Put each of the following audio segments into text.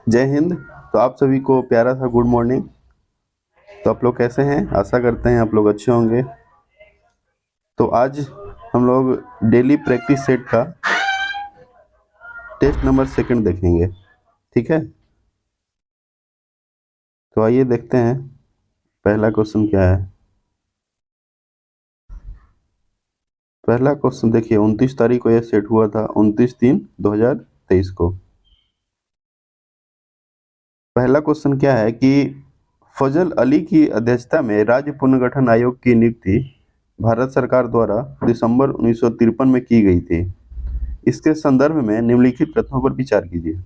जय हिंद। तो आप सभी को प्यारा सा गुड मॉर्निंग। तो आप लोग कैसे हैं? आशा करते हैं आप लोग अच्छे होंगे। तो आज हम लोग डेली प्रैक्टिस सेट का टेस्ट नंबर सेकंड देखेंगे। ठीक है, तो आइए देखते हैं पहला क्वेश्चन क्या है। पहला क्वेश्चन देखिए, 29 तारीख को यह सेट हुआ था, 29/3/2023 को। पहला क्वेश्चन क्या है कि फजल अली की अध्यक्षता में राज्य पुनर्गठन आयोग की नियुक्ति भारत सरकार द्वारा दिसंबर 1953 में की गई थी। इसके संदर्भ में निम्नलिखित कथनों पर विचार कीजिए।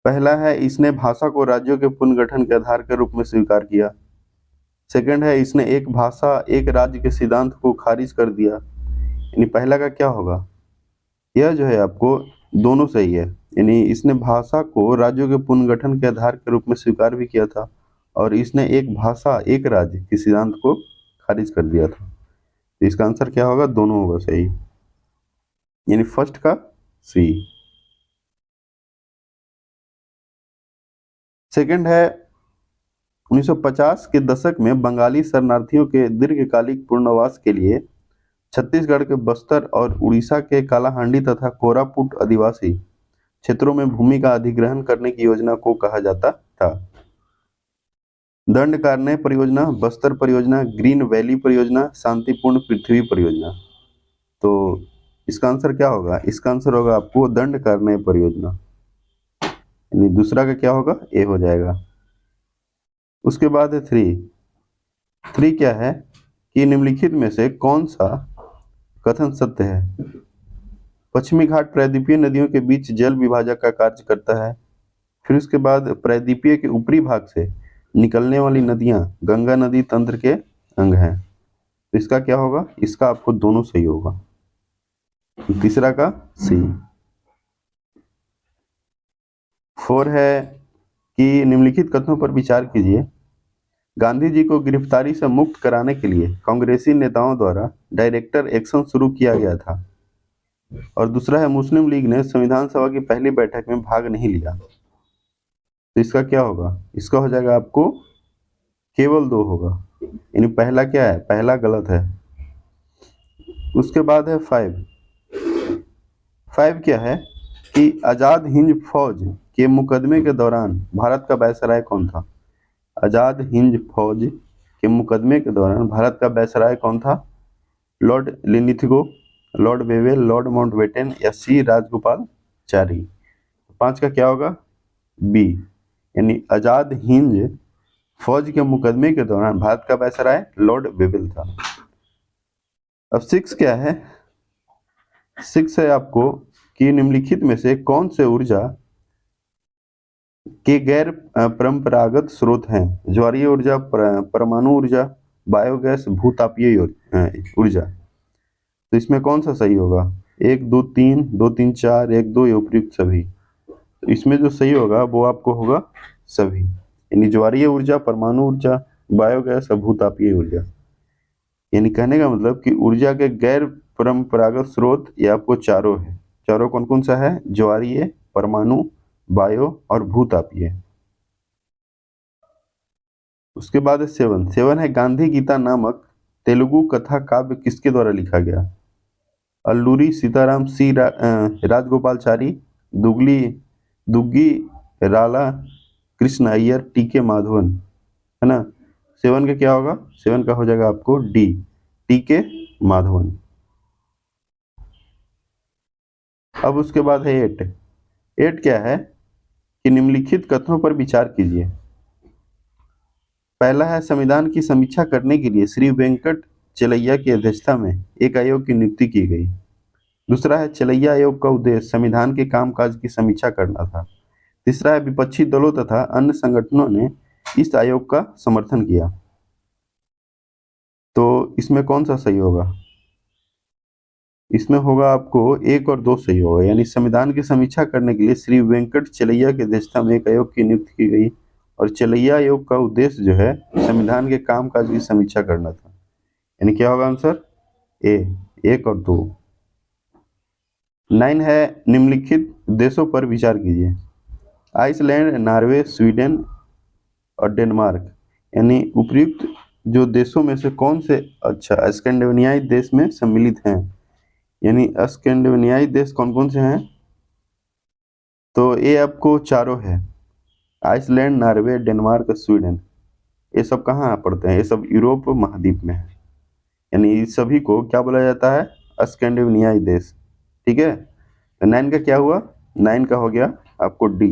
पहला है, इसने भाषा को राज्यों के पुनर्गठन के आधार के रूप में स्वीकार किया। सेकंड है, इसने एक भाषा एक राज्य के सिद्धांत को खारिज कर दिया। यानी पहला का क्या होगा? यह जो है आपको दोनों सही है। यानी इसने भाषा को राज्यों के पुनर्गठन के आधार के रूप में स्वीकार भी किया था और इसने एक भाषा एक राज्य के सिद्धांत को खारिज कर दिया था। तो इसका आंसर क्या होगा? दोनों होगा सही, यानी फर्स्ट का सी। सेकंड है, 1950 के दशक में बंगाली शरणार्थियों के दीर्घकालिक पुनर्वास के लिए छत्तीसगढ़ के बस्तर और उड़ीसा के कालाहांडी तथा कोरापुट आदिवासी क्षेत्रों में भूमि का अधिग्रहण करने की योजना को कहा जाता था। दंडकारण्य परियोजना, बस्तर परियोजना, ग्रीन वैली परियोजना, शांतिपूर्ण पृथ्वी परियोजना। तो इसका आंसर क्या होगा? इसका आंसर होगा आपको दंडकारण्य परियोजना, यानी दूसरा का क्या होगा? ए हो जाएगा। उसके बाद है थ्री। थ्री क्या है कि निम्नलिखित में से कौन सा कथन सत्य है? पश्चिमी घाट प्रायद्वीपीय नदियों के बीच जल विभाजक का कार्य करता है। फिर उसके बाद प्रायद्वीपीय के ऊपरी भाग से निकलने वाली नदियां गंगा नदी तंत्र के अंग हैं। तो इसका क्या होगा? इसका आपको दोनों सही होगा, तीसरा का सी। फोर है कि निम्नलिखित कथनों पर विचार कीजिए। गांधी जी को गिरफ्तारी से मुक्त कराने के लिए कांग्रेसी नेताओं द्वारा डायरेक्टर एक्शन शुरू किया गया था। और दूसरा है, मुस्लिम लीग ने संविधान सभा की पहली बैठक में भाग नहीं लिया। तो इसका क्या होगा? इसका हो जाएगा आपको केवल दो होगा, यानी पहला क्या है? पहला गलत है। उसके बाद है फाइव। फाइव क्या है कि आजाद हिंद फौज के मुकदमे के दौरान भारत का वायसराय कौन था? आजाद हिंद फौज के मुकदमे के दौरान भारत का वायसराय कौन था? Lord Linlithgow, lord Wavell, lord Mountbatten या सी राजगोपालचारी। पांच का क्या होगा? बी, यानी आजाद हिंद फौज के मुकदमे के दौरान भारत का वायसराय लॉर्ड वेवेल था। अब सिक्स क्या है? सिक्स है आपको कि निम्नलिखित में से कौन से ऊर्जा के गैर परंपरागत स्रोत हैं? ज्वारीय ऊर्जा, परमाणु ऊर्जा, बायोगैस, भूतापीय ऊर्जा। तो इसमें कौन सा सही होगा? एक दो तीन, दो तीन चार, एक दो, या उपयुक्त सभी। तो इसमें जो सही होगा वो आपको होगा सभी, यानी ज्वारीय ऊर्जा, परमाणु ऊर्जा, बायोगैस और भूतापीय ऊर्जा। यानी कहने का मतलब कि ऊर्जा के गैर परंपरागत स्रोत ये आपको चारों है। चारों कौन कौन सा है? ज्वारीय, परमाणु, बायो और भूतापीय। उसके बाद है सेवन। सेवन है, गांधी गीता नामक तेलुगु कथा काव्य किसके द्वारा लिखा गया? अल्लूरी सीताराम, सी राजगोपालचारी, दुगली दुग्गी राला कृष्ण अय्यर, टी के माधवन, है ना। सेवन का क्या होगा? सेवन का हो जाएगा आपको डी, टी के माधवन। अब उसके बाद है एट। एट क्या है कि निम्नलिखित कथनों पर विचार कीजिए। पहला है, संविधान की समीक्षा करने के लिए श्री वेंकट चलैया की अध्यक्षता में एक आयोग की नियुक्ति की गई। दूसरा है, चलैया आयोग का उद्देश्य संविधान के कामकाज की समीक्षा करना था। तीसरा है, विपक्षी दलों तथा अन्य संगठनों ने इस आयोग का समर्थन किया। तो इसमें कौन सा सही होगा? इसमें होगा आपको एक और दो सही होगा, यानी संविधान की समीक्षा करने के लिए श्री वेंकट चलैया की अध्यक्षता में एक आयोग की नियुक्ति की गई और चलैया आयोग का उद्देश्य जो है संविधान के कामकाज की समीक्षा करना था। यानी क्या होगा आंसर? ए, एक और दो। नाइन है, निम्नलिखित देशों पर विचार कीजिए। आइसलैंड, नॉर्वे, स्वीडन और डेनमार्क, यानी उपयुक्त जो देशों में से कौन से अच्छा स्कैंडिनेवियाई देश में सम्मिलित हैं, यानी स्कैंडिनेवियाई देश कौन कौन से हैं, तो ये आपको चारों है, आइसलैंड, नॉर्वे, डेनमार्क, स्वीडन। ये सब कहाँ पड़ते हैं, ये सब यूरोप महाद्वीप में है, यानी इस सभी को क्या बोला जाता है, स्कैंडिनेवियाई देश। ठीक है, तो 9 का क्या हुआ, 9 का हो गया आपको डी।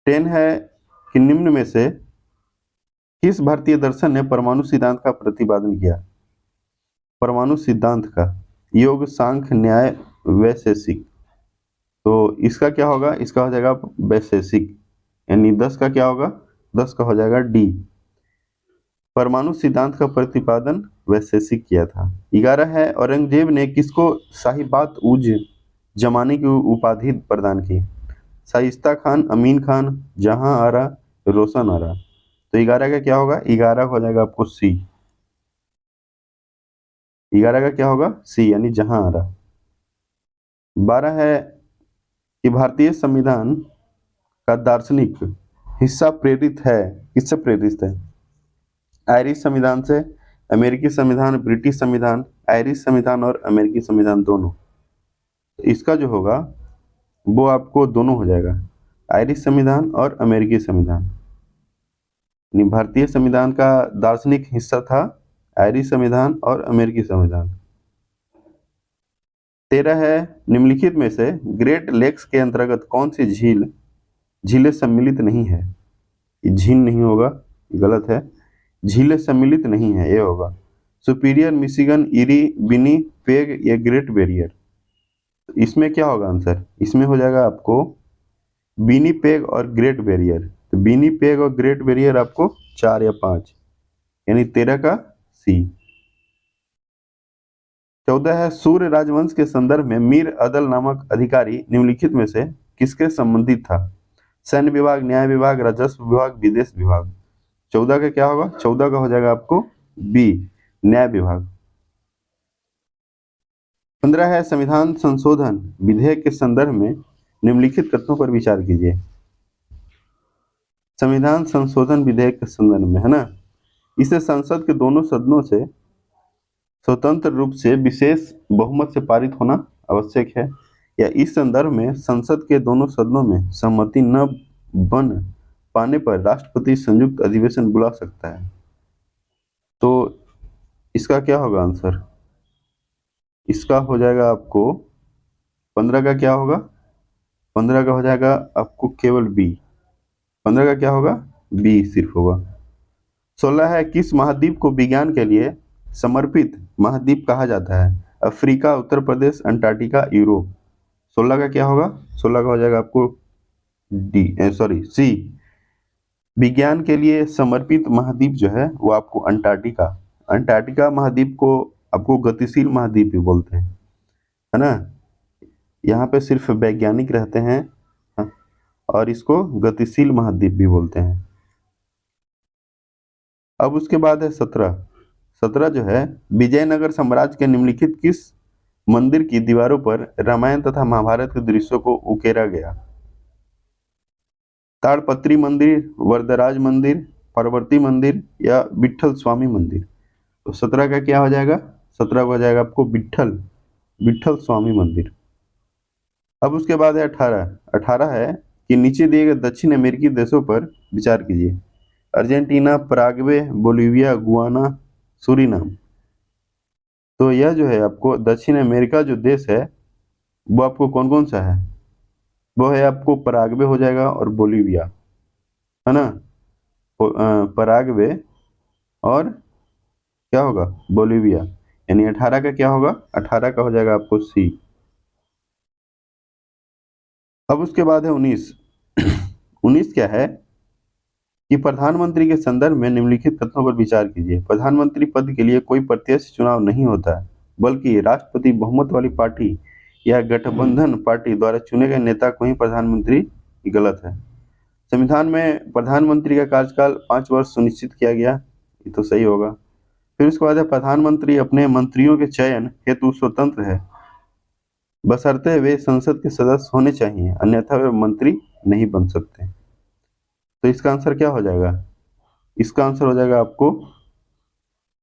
10 है कि निम्न में से किस भारतीय दर्शन ने परमाणु सिद्धांत का प्रतिपादन किया, परमाणु सिद्धांत का, योग, सांख्य, न्याय, वैशेषिक। तो इसका क्या होगा, इसका हो जाएगा वैशेषिक, यानी 10 का क्या होगा, 10 का हो जाएगा डी। परमाणु सिद्धांत का प्रतिपादन वैशेषिक किया था। 11 है औरंगजेब ने किसको शाहीबात उज जमाने की उपाधि प्रदान की, शाइस्ता खान, अमीन खान, जहां आरा, रोशन आरा। तो 11 का क्या होगा, 11 हो जाएगा आपको सी, 11 का क्या होगा सी, यानी जहां आरा। 12 है कि भारतीय संविधान का दार्शनिक हिस्सा प्रेरित है, किससे प्रेरित है, आयरिश संविधान से, अमेरिकी संविधान, ब्रिटिश संविधान, आयरिश संविधान और अमेरिकी संविधान दोनों। इसका जो होगा वो आपको दोनों हो जाएगा, आयरिश संविधान और अमेरिकी संविधान। यानी भारतीय संविधान का दार्शनिक हिस्सा था आयरिश संविधान और अमेरिकी संविधान। 13 है निम्नलिखित में से ग्रेट लेक्स के अंतर्गत कौन सी झीलें सम्मिलित नहीं है, ये झील नहीं होगा, गलत है, झीलें सम्मिलित नहीं है ये होगा सुपीरियर, मिशिगन, इरी, बिनी, पेग या ग्रेट बैरियर। इसमें क्या होगा आंसर, इसमें हो जाएगा आपको बिनी पेग और ग्रेट बैरियर। तो बिनी पेग और ग्रेट बैरियर आपको 4 या 5, यानी 13 का सी। 14 है सूर्य राजवंश के संदर्भ में मीर अदल नामक अधिकारी निम्नलिखित में से किसके संबंधित था, सैन्य विभाग, न्याय विभाग, राजस्व विभाग, विदेश विभाग। 14 का क्या होगा, 14 का हो जाएगा आपको बी, न्याय विभाग। 15 है संविधान संशोधन विधेयक के संदर्भ में निम्नलिखित कथनों पर विचार कीजिए, संविधान संशोधन विधेयक के संदर्भ में है ना, इसे संसद के दोनों सदनों से स्वतंत्र रूप से विशेष बहुमत से पारित होना आवश्यक है, या इस संदर्भ में संसद के दोनों सदनों में सहमति न बन पाने पर राष्ट्रपति संयुक्त अधिवेशन बुला सकता है। तो इसका क्या होगा आंसर, इसका हो जाएगा आपको 15 का क्या होगा, 15 का हो जाएगा आपको केवल बी, 15 का क्या होगा बी सिर्फ होगा। 16 है किस महाद्वीप को विज्ञान के लिए समर्पित महाद्वीप कहा जाता है, Africa, Uttar Pradesh, Antarctica, Europe. 16 का क्या होगा, 16 का हो जाएगा आपको डी, सॉरी सी, विज्ञान के लिए समर्पित महाद्वीप जो है वो आपको अंटार्कटिका, अंटार्कटिका महाद्वीप को आपको गतिशील महाद्वीप भी बोलते हैं, है ना, यहाँ पे सिर्फ वैज्ञानिक रहते हैं, हाँ, और इसको गतिशील महाद्वीप भी बोलते हैं। अब उसके बाद है 17 जो है विजयनगर साम्राज्य के निम्नलिखित किस मंदिर की दीवारों पर रामायण तथा महाभारत के दृश्यों को उकेरा गया, ताड़पत्री मंदिर, वरदराज मंदिर, पार्वती मंदिर या विठल स्वामी मंदिर। तो 17 का क्या हो जाएगा, 17 का हो जाएगा आपको विठल स्वामी मंदिर। अब उसके बाद है 18 है कि नीचे दिए गए दक्षिण अमेरिकी देशों पर विचार कीजिए, Argentina, Paraguay, Bolivia, Guana, Suriname. तो यह जो है आपको दक्षिण अमेरिका जो देश है वो आपको कौन कौन सा है, वो है आपको पराग्वे हो जाएगा और बोलिविया, है ना, पराग्वे और क्या होगा बोलिविया, यानी 18 का क्या होगा, 18 का हो जाएगा आपको सी। अब उसके बाद है 19 19 क्या है कि प्रधानमंत्री के संदर्भ में निम्नलिखित तथ्यों पर विचार कीजिए, प्रधानमंत्री पद के लिए कोई प्रत्यक्ष चुनाव नहीं होता है बल्कि राष्ट्रपति बहुमत वाली पार्टी या गठबंधन पार्टी द्वारा चुने गए नेता को ही प्रधानमंत्री, गलत है। संविधान में प्रधानमंत्री का कार्यकाल 5 वर्ष सुनिश्चित किया गया, ये तो सही होगा। फिर उसके बाद है प्रधानमंत्री अपने मंत्रियों के चयन हेतु स्वतंत्र है, बशर्ते वे संसद के सदस्य होने चाहिए, अन्यथा वे मंत्री नहीं बन सकते। तो इसका आंसर क्या हो जाएगा? इसका आंसर हो जाएगा आपको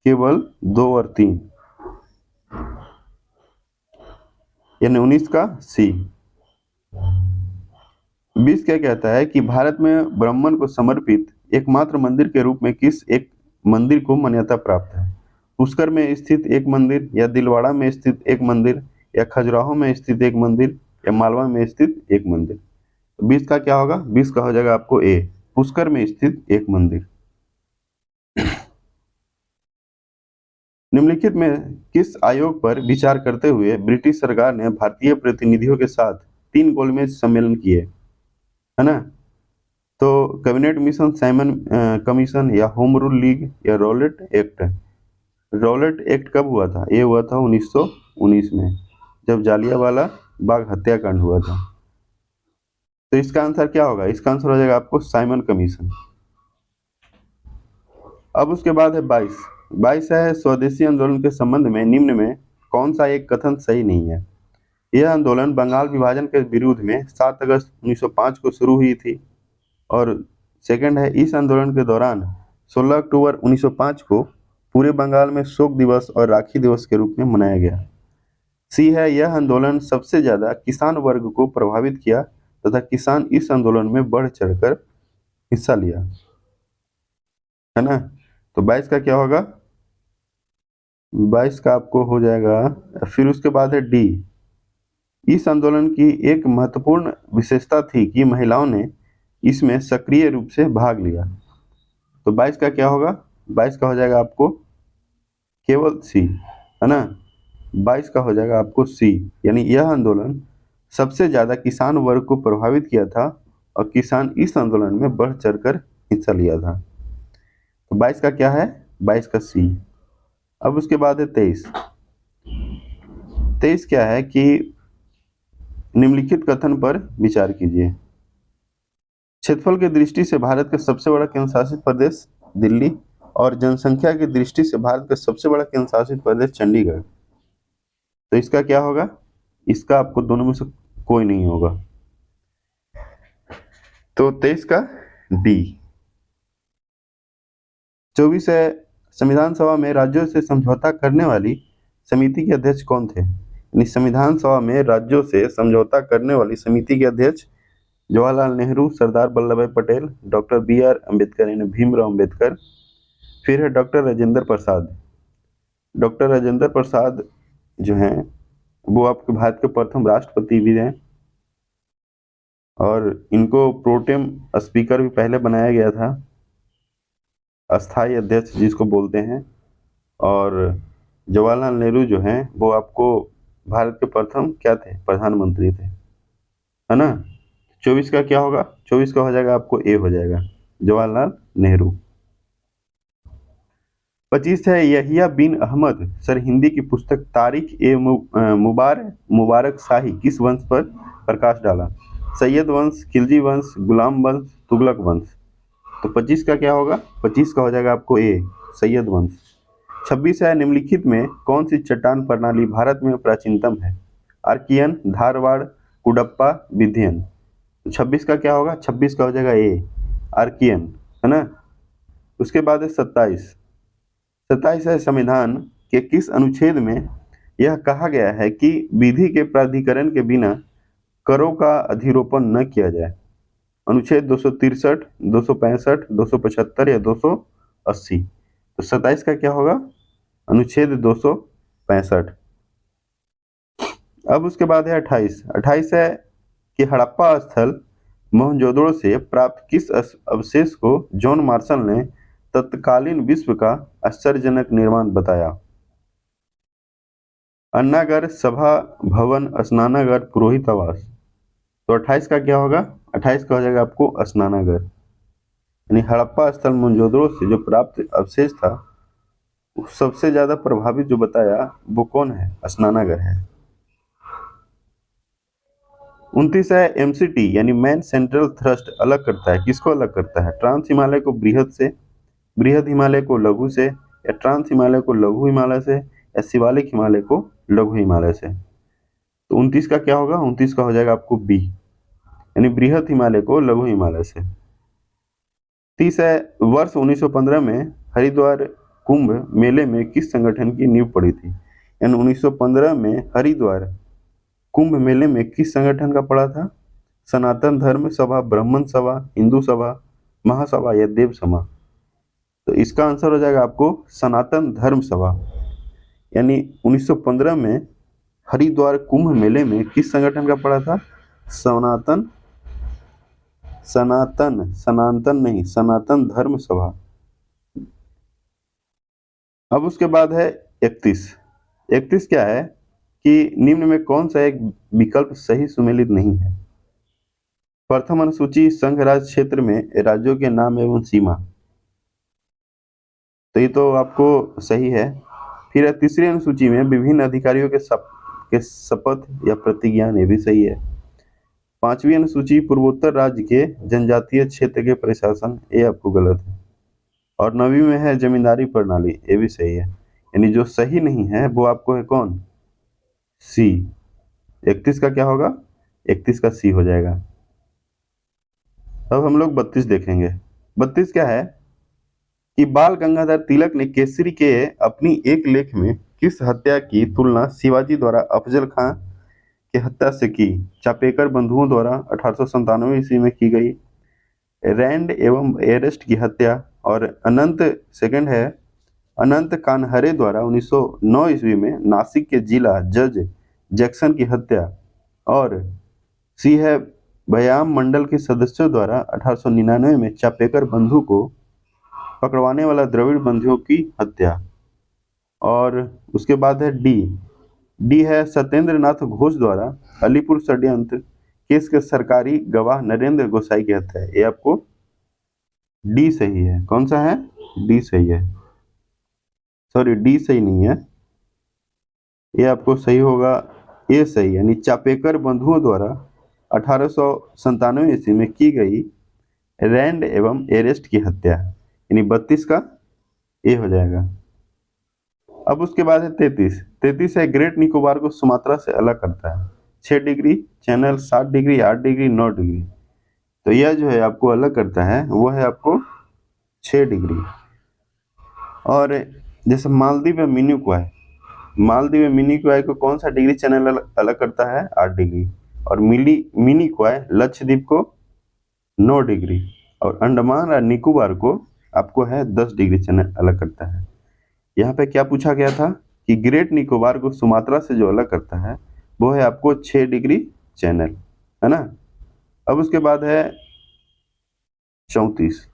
केवल 2 और 3, यानी 19 का सी। 20 क्या कहता है कि भारत में ब्राह्मण को समर्पित एकमात्र मंदिर के रूप में किस एक मंदिर को मान्यता प्राप्त है? पुष्कर में स्थित एक मंदिर, या दिलवाड़ा में स्थित एक मंदिर, या खजुराहो में स्थित एक मंदिर, या मालवा में स्थित एक मंदिर। 20 का क्या होगा? 20 का हो जाएगा आपको ए, पुष्कर में स्थित एक मंदिर। निम्नलिखित में किस आयोग पर विचार करते हुए ब्रिटिश सरकार ने भारतीय प्रतिनिधियों के साथ 3 गोलमेज सम्मेलन किए, है ना? तो कैबिनेट मिशन, साइमन कमीशन, या होम रूल लीग, या रॉलेट एक्ट। रॉलेट एक्ट कब हुआ था? ये हुआ था 1919 में, जब जालियांवाला बाग हत्याकांड हुआ था। तो इसका आंसर क्या होगा? इसका आंसर हो जाएगा आपको साइमन कमीशन। अब उसके बाद है 22 है स्वदेशी आंदोलन के संबंध में निम्न में कौन सा एक कथन सही नहीं है? यह आंदोलन बंगाल विभाजन के विरोध में 7 अगस्त 1905 को शुरू हुई थी। और सेकंड है, इस आंदोलन के दौरान 16 अक्टूबर 1905 को पूरे बंगाल में शोक दिवस और राखी दिवस के रूप में मनाया गया। सी है, यह आंदोलन सबसे ज्यादा किसान वर्ग को प्रभावित किया तथा किसान इस आंदोलन में बढ़ चढ़कर हिस्सा लिया, है ना? तो 22 का क्या होगा? 22 का आपको हो जाएगा। फिर उसके बाद है डी, इस आंदोलन की एक महत्वपूर्ण विशेषता थी कि महिलाओं ने इसमें सक्रिय रूप से भाग लिया। तो 22 का क्या होगा? 22 का हो जाएगा आपको केवल सी, है ना? 22 का हो जाएगा आपको सी, यानी यह आंदोलन सबसे ज्यादा किसान वर्ग को प्रभावित किया था और किसान इस आंदोलन में बढ़ चढ़कर हिस्सा लिया था। तो 22 का क्या है? 22 का सी। अब उसके बाद है 23। 23 क्या है कि निम्नलिखित कथन पर विचार कीजिए। क्षेत्रफल की दृष्टि से भारत का सबसे बड़ा केंद्र शासित प्रदेश दिल्ली, और जनसंख्या की दृष्टि से भारत का सबसे बड़ा केंद्र शासित प्रदेश चंडीगढ़। तो इसका क्या होगा? इसका आपको दोनों में से कोई नहीं होगा। तो 23 का डी। 24 है, संविधान सभा में राज्यों से समझौता करने वाली समिति के अध्यक्ष कौन थे? यानी संविधान सभा में राज्यों से समझौता करने वाली समिति के अध्यक्ष जवाहरलाल नेहरू, सरदार वल्लभ भाई पटेल, डॉक्टर BR अम्बेडकर यानी भीमराव अम्बेडकर। फिर है डॉक्टर राजेंद्र प्रसाद। डॉक्टर राजेंद्र प्रसाद जो हैं वो आपके भारत के प्रथम राष्ट्रपति भी हैं, और इनको प्रोटेम स्पीकर भी पहले बनाया गया था, अस्थाई अध्यक्ष जिसको बोलते हैं। और जवाहरलाल नेहरू जो हैं वो आपको भारत के प्रथम क्या थे? प्रधानमंत्री थे, है ना? 24 का क्या होगा? 24 का हो जाएगा आपको ए हो जाएगा, जवाहरलाल नेहरू। 25 है, यहिया बिन अहमद सरहिंदी की पुस्तक तारिख ए मुबारक शाही किस वंश पर प्रकाश डाला? सैयद वंश, खिलजी वंश, गुलाम वंश, तुगलक वंश। तो 25 का क्या होगा? 25 का हो जाएगा आपको ए, सैयद वंश। 26 है, निम्नलिखित में कौन सी चट्टान प्रणाली भारत में प्राचीनतम है? आर्कियन, धारवाड़, कुडप्पा, विंध्यन। 26 का क्या होगा? 26 का हो जाएगा ए, आर्कियन, है ना? उसके बाद है 27। 27 है, संविधान के किस अनुच्छेद में यह कहा गया है कि विधि के प्राधिकरण के बिना करों का अधिरोपण न किया जाए? अनुच्छेद 263, 265, 275 या 280। तो 27 का क्या होगा? अनुच्छेद 265। अब उसके बाद है 28। 28 है कि हड़प्पा स्थल मोहनजोदड़ो से प्राप्त किस अवशेष को जॉन मार्शल ने तत्कालीन विश्व का आश्चर्यजनक निर्माण बताया? अन्नागर, सभा भवन, स्नानागार, पुरोहित आवास। तो 28 का क्या होगा? 28 का हो जाएगा आपको स्नानागार, यानी हड़प्पा स्थल मोहनजोदड़ो से जो प्राप्त अवशेष था सबसे ज्यादा प्रभावित जो बताया वो कौन है? स्नानागार है। 29 है, MCT यानी मैन सेंट्रल थ्रस्ट अलग करता है, किसको अलग करता है? ट्रांस हिमालय को बृहद से, बृहद हिमालय को लघु से, या ट्रांस हिमालय को लघु हिमालय से, या शिवालिक हिमालय को लघु हिमालय से। तो 29 का क्या होगा? 29 का हो जाएगा आपको बी, यानी बृहत हिमालय को लघु हिमालय से। 30 है, वर्ष 1915 में हरिद्वार कुंभ मेले में किस संगठन की नींव पड़ी थी? यानी 1915 में हरिद्वार कुंभ मेले में किस संगठन का पड़ा था? सनातन धर्म सभा, ब्राह्मण सभा, हिंदू सभा, महासभा या देव सभा? तो इसका आंसर हो जाएगा आपको सनातन धर्म सभा। यानी 1915 में हरिद्वार कुंभ मेले में किस संगठन का पड़ा था? सनातन सनातन सनातन नहीं, सनातन धर्म सभा। अब उसके बाद है 31। 31 क्या है कि निम्न में कौन सा एक विकल्प सही सुमेलित नहीं है? प्रथम अनुसूची संघ राज्य क्षेत्र में राज्यों के नाम एवं सीमा, तो ये तो आपको सही है। फिर है तीसरी अनुसूची में विभिन्न अधिकारियों के शपथ या प्रतिज्ञान, ये भी सही है। पांचवी अनुसूची पूर्वोत्तर राज्य के जनजातीय क्षेत्र के प्रशासन, ये आपको गलत है। और 9वीं में है जमींदारी प्रणाली, ये भी सही है। यानी जो सही नहीं है वो आपको है कौन? सी। 31 का क्या होगा? 31 का सी हो जाएगा। अब हम लोग 32 देखेंगे। 32 क्या है कि बाल गंगाधर तिलक ने केसरी के अपनी एक लेख में किस हत्या की तुलना शिवाजी द्वारा अफजल खां की हत्या से की? चापेकर बंधुओं द्वारा 1897 ईस्वी में की गई रैंड एवं एरेस्ट की हत्या, और अनंत सेकंड है अनंत कानहरे द्वारा 1909 ईस्वी में नासिक के जिला जज जैक्सन की हत्या, और सी है भयाम मंडल के सदस्यों द्वारा 1899 में चापेकर बंधु को पकड़वाने वाला द्रविड़ बंधुओं की हत्या। और उसके बाद है डी। डी है सत्येंद्र नाथ घोष द्वारा अलीपुर षड्यंत्र केस के सरकारी गवाह नरेंद्र गोसाई की हत्या है। ये आपको डी सही है। कौन सा है? डी सही है। सॉरी, डी सही नहीं है, ये आपको सही होगा, ए सही, यानी चापेकर बंधुओं द्वारा 1897 ईस्वी में की गई रैंड एवं एरेस्ट की हत्या, यानी 32 का ए हो जाएगा। अब उसके बाद है 33। 33 है ग्रेट निकोबार को सुमात्रा से अलग करता है 6 degree, channel 7 degree, 8 degree, 9 degree. तो यह जो है आपको अलग करता है वो है आपको 6 डिग्री। और जैसे मालदीव या मिनिकॉय, मालदीव या मिनिकॉय को कौन सा डिग्री चैनल अलग करता है? 8 डिग्री। और मिनिकॉय लक्षद्वीप को 9 डिग्री, और अंडमान और निकोबार को आपको है 10 डिग्री चैनल अलग करता है। यहाँ पे क्या पूछा गया था कि ग्रेट निकोबार को सुमात्रा से जो अलग करता है वो है आपको 6 डिग्री चैनल, है ना। अब उसके बाद है 34।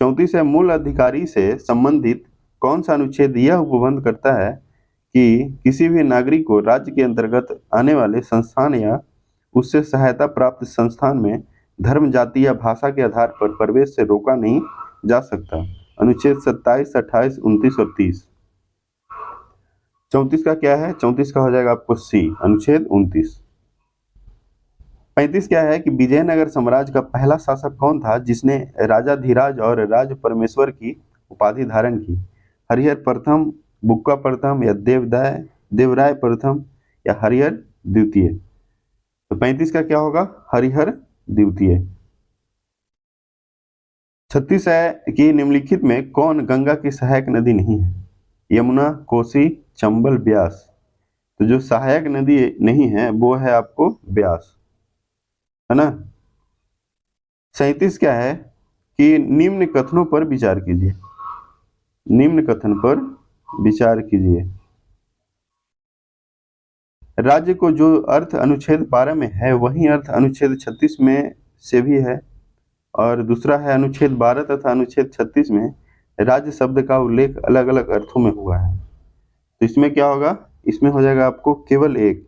34 है मूल अधिकारी से संबंधित कौन सा अनुच्छेद यह उपबंध करता है कि किसी भी नागरिक को राज्य के अंतर्गत आने वाले संस्थान या उससे सहायता प्राप्त संस्थान में धर्म, जाति या भाषा के आधार पर प्रवेश से रोका नहीं जा सकता? अनुच्छेद 27, 28, 29 और 30। 34 का क्या है? 34 का हो जाएगा आपको सी, अनुच्छेद 29। 35 क्या है कि विजयनगर साम्राज्य का पहला शासक कौन था जिसने राजाधिराज और राज परमेश्वर की उपाधि धारण की? हरिहर प्रथम, बुक्का प्रथम, या देवराय प्रथम, या हरिहर द्वितीय? तो 35 का क्या होगा? हरिहर द्वितीय। 36 है कि निम्नलिखित में कौन गंगा की सहायक नदी नहीं है? यमुना, कोसी, चंबल, ब्यास। तो जो सहायक नदी नहीं है वो है आपको ब्यास, है ना। 37 क्या है कि निम्न कथनों पर विचार कीजिए। निम्न कथन पर विचार कीजिए। राज्य को जो अर्थ अनुच्छेद 12 में है वही अर्थ अनुच्छेद 36 में से भी है। और दूसरा है अनुच्छेद 12 तथा अनुच्छेद 36 में राज्य शब्द का उल्लेख अलग अलग अर्थों में हुआ है। तो इसमें क्या होगा? इसमें हो जाएगा आपको केवल एक,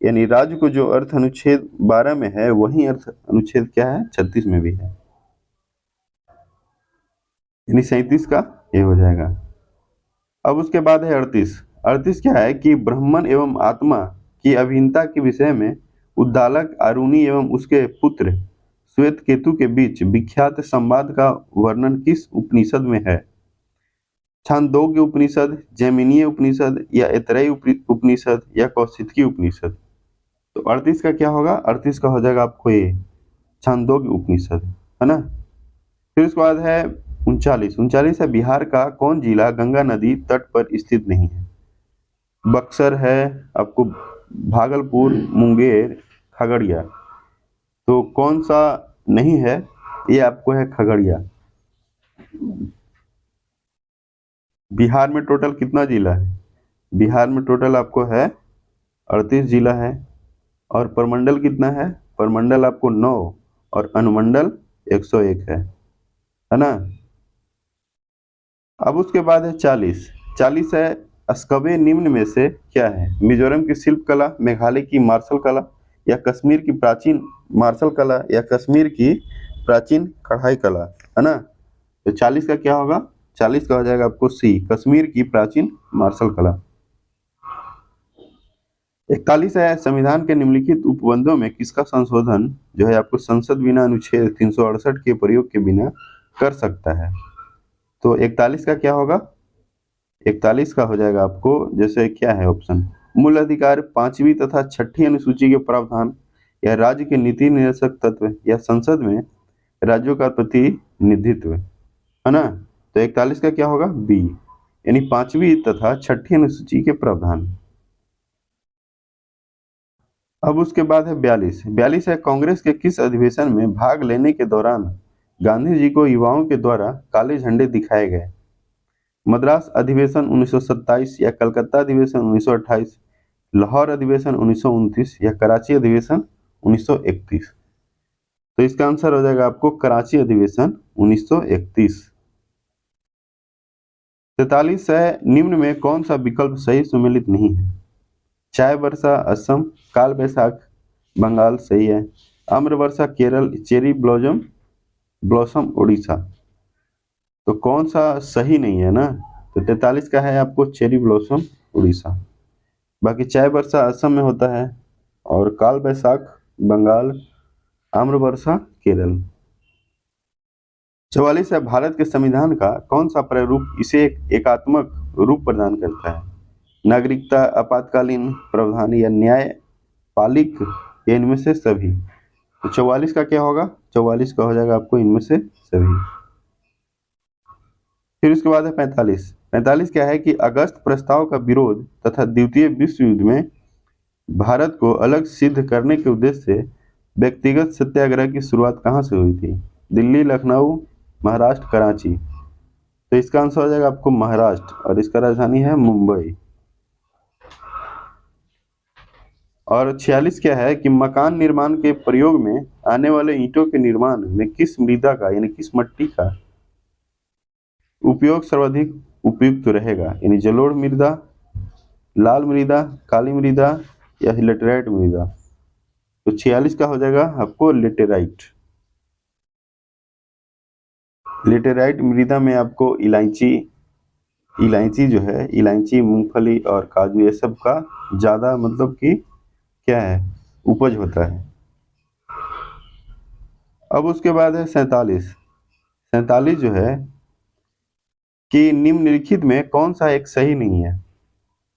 यानी राज्य को जो अर्थ अनुच्छेद 12 में है वही अर्थ अनुच्छेद क्या है? 36 में भी है, यानी 37 का ये हो जाएगा। अब उसके बाद है 38। 38 क्या है कि ब्राह्मण एवं आत्मा की अभिन्नता के विषय में उद्दालक आरुणि एवं उसके पुत्र श्वेत केतु के बीच विख्यात संवाद का वर्णन किस उपनिषद में है? छांदोग्य उपनिषद, जैमिनीय उपनिषद, या ऐतरेय उपनिषद, या कौशितकी उपनिषद? तो 38 का क्या होगा? 38 का हो जाएगा आपको ये छांदोग्य उपनिषद, है ना। फिर उसके बाद है 39। 39 है बिहार का कौन जिला गंगा नदी तट पर स्थित नहीं है? बक्सर है आपको, भागलपुर, मुंगेर, खगड़िया। तो कौन सा नहीं है? ये आपको है खगड़िया। बिहार में टोटल कितना जिला है? बिहार में टोटल आपको है 38 जिला है। और प्रमंडल कितना है? प्रमंडल आपको 9 और अनुमंडल 101 है ना। अब उसके बाद है 40। 40 है स्कवे निम्न में से क्या है? मिजोरम की शिल्प कला, मेघालय की मार्शल कला, या कश्मीर की प्राचीन मार्शल कला, या कश्मीर की प्राचीन कढ़ाई कला, है ना। तो 40 का क्या होगा? 40 का हो जाएगा आपको सी, कश्मीर की प्राचीन मार्शल कला। 41 है संविधान के निम्नलिखित उपबंधों में किसका संशोधन जो है आपको संसद बिना अनुच्छेद 368 के प्रयोग के बिना कर सकता है? तो 41 का क्या होगा? 41 का हो जाएगा आपको, जैसे क्या है ऑप्शन, मूल अधिकार, पांचवी तथा छठी अनुसूची के प्रावधान, या राज्य के नीति निर्देशक तत्व, या संसद में राज्यों का प्रतिनिधित्व, है ना। तो 41 का क्या होगा? बी, यानी पांचवी तथा छठी अनुसूची के प्रावधान। अब उसके बाद है 42। 42 है कांग्रेस के किस अधिवेशन में भाग लेने के दौरान गांधी जी को युवाओं के द्वारा काले झंडे दिखाए गए? मद्रास अधिवेशन 1927, या कलकत्ता अधिवेशन 1928, लाहौर अधिवेशन 1929, या कराची अधिवेशन 1931? तो इसका आंसर हो जाएगा आपको कराची अधिवेशन 1931। 43 है निम्न में कौन सा विकल्प सही सुमेलित नहीं है? चाय वर्षा असम, काल बैसाख बंगाल सही है, आम्र वर्षा Kerala, cherry blossom blossom Orissa. तो कौन सा सही नहीं है ना? तो 43 का है आपको चेरी ब्लॉसम उड़ीसा। बाकी चाय वर्षा असम में होता है, और काल बैसाख बंगाल, आम्र वर्षा केरल। 44 है भारत के संविधान का कौन सा प्रारूप इसे एक एकात्मक रूप प्रदान करता है? नागरिकता, आपातकालीन प्रावधान, या न्यायपालिक, या इनमें से सभी? तो 44 का क्या होगा? 44 का हो जाएगा आपको इनमें से सभी। फिर उसके बाद है 45। 45 क्या है कि अगस्त प्रस्ताव का विरोध तथा द्वितीय विश्व युद्ध में भारत को अलग सिद्ध करने के उद्देश्य से व्यक्तिगत सत्याग्रह की शुरुआत कहाँ से हुई थी? दिल्ली, लखनऊ, महाराष्ट्र, कराची? तो इसका आंसर हो जाएगा आपको महाराष्ट्र, और इसका राजधानी है मुंबई। और 46 क्या है कि मकान निर्माण के प्रयोग में आने वाले ईंटों के निर्माण में किस मृदा का यानी किस मिट्टी का उपयोग सर्वाधिक उपयुक्त रहेगा? यानी जलोढ़ मृदा, लाल मृदा, काली मृदा, या लेटेराइट मृदा? तो 46 का हो जाएगा आपको लेटेराइट। लेटेराइट मृदा में आपको इलायची जो है, इलायची, मूंगफली और काजू, ये सब का ज्यादा मतलब कि क्या है उपज होता है। अब उसके बाद है 47। 47 जो है कि निम्नलिखित में कौन सा एक सही नहीं है?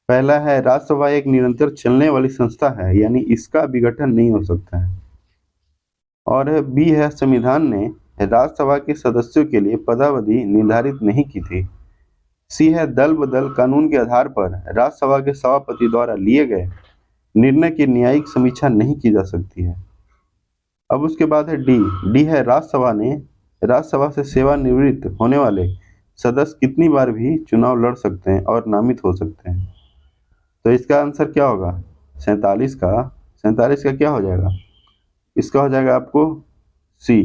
पहला है राज्यसभा एक निरंतर चलने वाली संस्था है, यानी इसका विघटन नहीं हो सकता है। और बी है संविधान ने राज्यसभा के सदस्यों के लिए पदावधि निर्धारित नहीं की थी। सी है दल बदल कानून के आधार पर राज्यसभा के सभापति द्वारा लिए गए निर्णय की न्यायिक समीक्षा नहीं की जा सकती है। अब उसके बाद है डी है राज्यसभा से सेवानिवृत्त होने वाले सदस्य कितनी बार भी चुनाव लड़ सकते हैं और नामित हो सकते हैं? तो इसका आंसर क्या होगा? 47 का क्या हो जाएगा? इसका हो जाएगा आपको सी।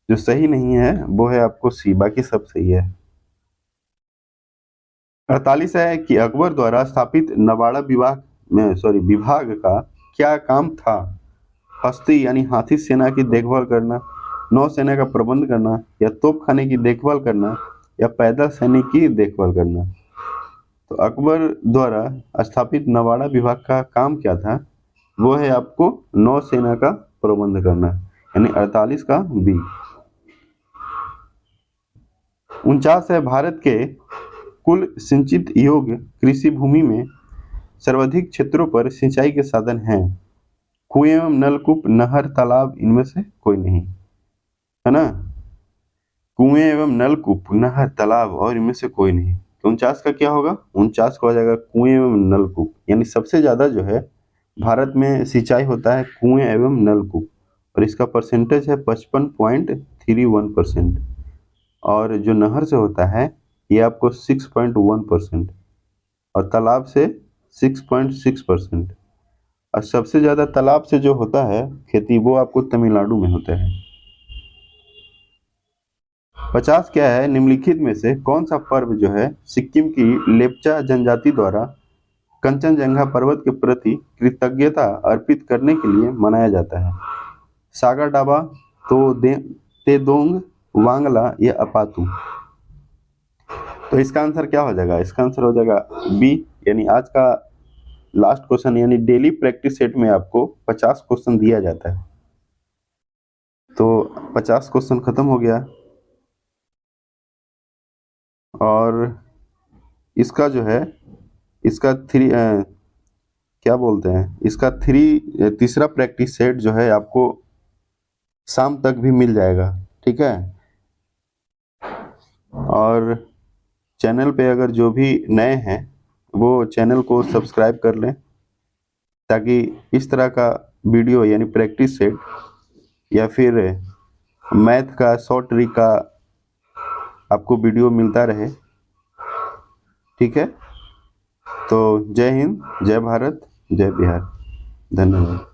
जो सही नहीं है वो है आपको सी, बाकी सब सही है। 48 है कि अकबर द्वारा स्थापित नवाड़ा विभाग का क्या काम था? हस्ती यानी हाथी सेना की देखभाल करना, नौसेना का प्रबंध करना, या तोपखाने की देखभाल करना, या पैदल सैनिक की देखभाल करना? तो अकबर द्वारा स्थापित नवाड़ा विभाग का काम क्या था? वो है आपको नौसेना का प्रबंध करना, यानी 48 का बी। 49 है भारत के कुल सिंचित योग्य कृषि भूमि में सर्वाधिक क्षेत्रों पर सिंचाई के साधन हैं। कुएं एवं नलकूप, नहर, तालाब, इनमें से कोई नहीं, है ना। कुएं एवं नलकूप, नहर, तालाब और इनमें से कोई नहीं। तो 49 का क्या होगा? 49 का हो जाएगा कुएं एवं नलकूप। यानी सबसे ज्यादा जो है भारत में सिंचाई होता है कुएं एवं नलकूप, और इसका परसेंटेज है 55.31%। और जो नहर से होता है ये आपको 6.1%, और तालाब से 6.6%। और सबसे ज्यादा तालाब से जो होता है खेती वो आपको तमिलनाडु में होता है। 50 क्या है? निम्नलिखित में से कौन सा पर्व जो है सिक्किम की लेप्चा जनजाति द्वारा कंचनजंगा पर्वत के प्रति कृतज्ञता अर्पित करने के लिए मनाया जाता है? सागा दावा, तेदोंग, वांगला या अपातू? तो इसका आंसर क्या हो जाएगा? इसका आंसर हो जाएगा बी। यानी आज का लास्ट क्वेश्चन, यानी डेली प्रैक्टिस सेट में आपको 50 क्वेश्चन दिया जाता है। तो 50 क्वेश्चन खत्म हो गया। और इसका जो है इसका क्या बोलते हैं, इसका तीसरा प्रैक्टिस सेट जो है आपको शाम तक भी मिल जाएगा, ठीक है। और चैनल पे अगर जो भी नए हैं वो चैनल को सब्सक्राइब कर लें, ताकि इस तरह का वीडियो यानी प्रैक्टिस सेट या फिर मैथ का शॉर्ट ट्रिक का आपको वीडियो मिलता रहे, ठीक है। तो जय हिंद, जय भारत, जय बिहार, धन्यवाद।